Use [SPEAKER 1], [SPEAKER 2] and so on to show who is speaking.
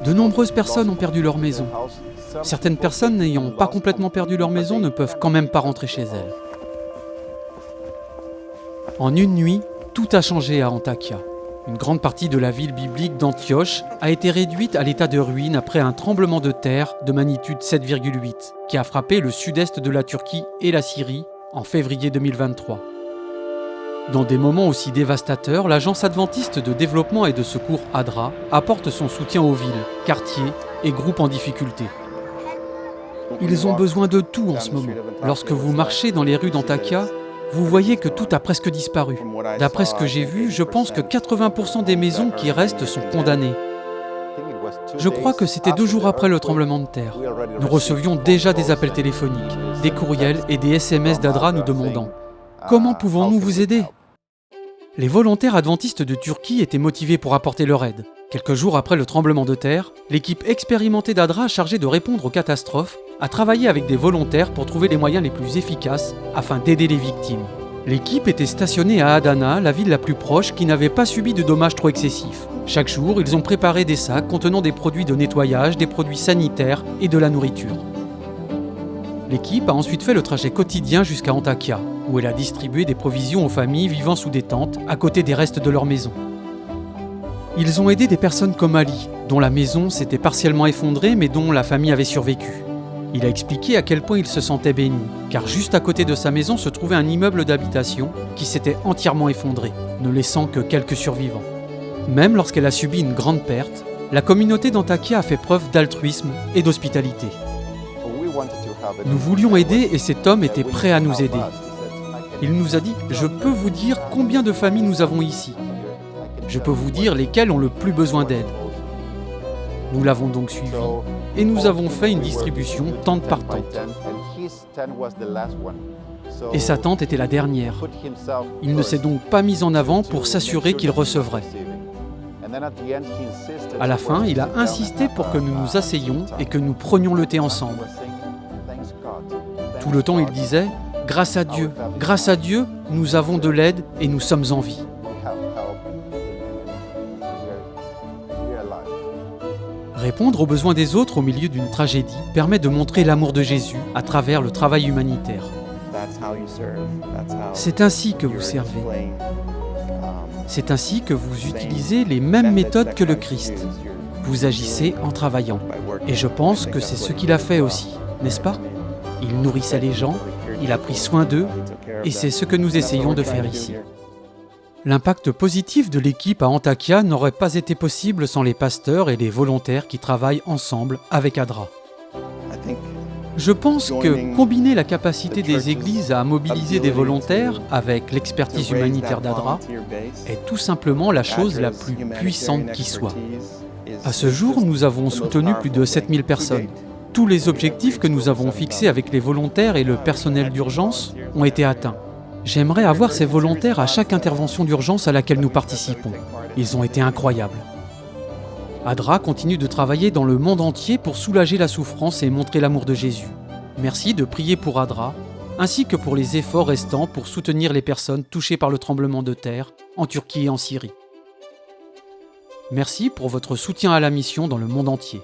[SPEAKER 1] De nombreuses personnes ont perdu leur maison. Certaines personnes n'ayant pas complètement perdu leur maison ne peuvent quand même pas rentrer chez elles. En une nuit, tout a changé à Antakya. Une grande partie de la ville biblique d'Antioche a été réduite à l'état de ruine après un tremblement de terre de magnitude 7,8 qui a frappé le sud-est de la Turquie et la Syrie en février 2023. Dans des moments aussi dévastateurs, l'agence adventiste de développement et de secours ADRA apporte son soutien aux villes, quartiers et groupes en difficulté. Ils ont besoin de tout en ce moment. Lorsque vous marchez dans les rues d'Antakya, vous voyez que tout a presque disparu. D'après ce que j'ai vu, je pense que 80% des maisons qui restent sont condamnées. Je crois que c'était 2 jours après le tremblement de terre. Nous recevions déjà des appels téléphoniques, des courriels et des SMS d'ADRA nous demandant « Comment pouvons-nous vous aider ?» Les volontaires adventistes de Turquie étaient motivés pour apporter leur aide. Quelques jours après le tremblement de terre, l'équipe expérimentée d'ADRA chargée de répondre aux catastrophes a travaillé avec des volontaires pour trouver les moyens les plus efficaces afin d'aider les victimes. L'équipe était stationnée à Adana, la ville la plus proche qui n'avait pas subi de dommages trop excessifs. Chaque jour, ils ont préparé des sacs contenant des produits de nettoyage, des produits sanitaires et de la nourriture. L'équipe a ensuite fait le trajet quotidien jusqu'à Antakya, où elle a distribué des provisions aux familles vivant sous des tentes à côté des restes de leur maison. Ils ont aidé des personnes comme Ali, dont la maison s'était partiellement effondrée mais dont la famille avait survécu. Il a expliqué à quel point il se sentait béni, car juste à côté de sa maison se trouvait un immeuble d'habitation qui s'était entièrement effondré, ne laissant que quelques survivants. Même lorsqu'elle a subi une grande perte, la communauté d'Antakya a fait preuve d'altruisme et d'hospitalité. Nous voulions aider et cet homme était prêt à nous aider. Il nous a dit « Je peux vous dire combien de familles nous avons ici. Je peux vous dire lesquelles ont le plus besoin d'aide. » Nous l'avons donc suivi et nous avons fait une distribution tente par tente. Et sa tente était la dernière. Il ne s'est donc pas mis en avant pour s'assurer qu'il recevrait. À la fin, il a insisté pour que nous nous asseyions et que nous prenions le thé ensemble. Tout le temps, il disait « Grâce à Dieu, nous avons de l'aide et nous sommes en vie. » Répondre aux besoins des autres au milieu d'une tragédie permet de montrer l'amour de Jésus à travers le travail humanitaire. C'est ainsi que vous servez. C'est ainsi que vous utilisez les mêmes méthodes que le Christ. Vous agissez en travaillant. Et je pense que c'est ce qu'il a fait aussi, n'est-ce pas ? Il nourrissait les gens, il a pris soin d'eux, et c'est ce que nous essayons de faire ici. L'impact positif de l'équipe à Antakya n'aurait pas été possible sans les pasteurs et les volontaires qui travaillent ensemble avec ADRA. Je pense que combiner la capacité des églises à mobiliser des volontaires avec l'expertise humanitaire d'ADRA est tout simplement la chose la plus puissante qui soit. À ce jour, nous avons soutenu plus de 7000 personnes. Tous les objectifs que nous avons fixés avec les volontaires et le personnel d'urgence ont été atteints. J'aimerais avoir ces volontaires à chaque intervention d'urgence à laquelle nous participons. Ils ont été incroyables. ADRA continue de travailler dans le monde entier pour soulager la souffrance et montrer l'amour de Jésus. Merci de prier pour ADRA, ainsi que pour les efforts restants pour soutenir les personnes touchées par le tremblement de terre en Turquie et en Syrie. Merci pour votre soutien à la mission dans le monde entier.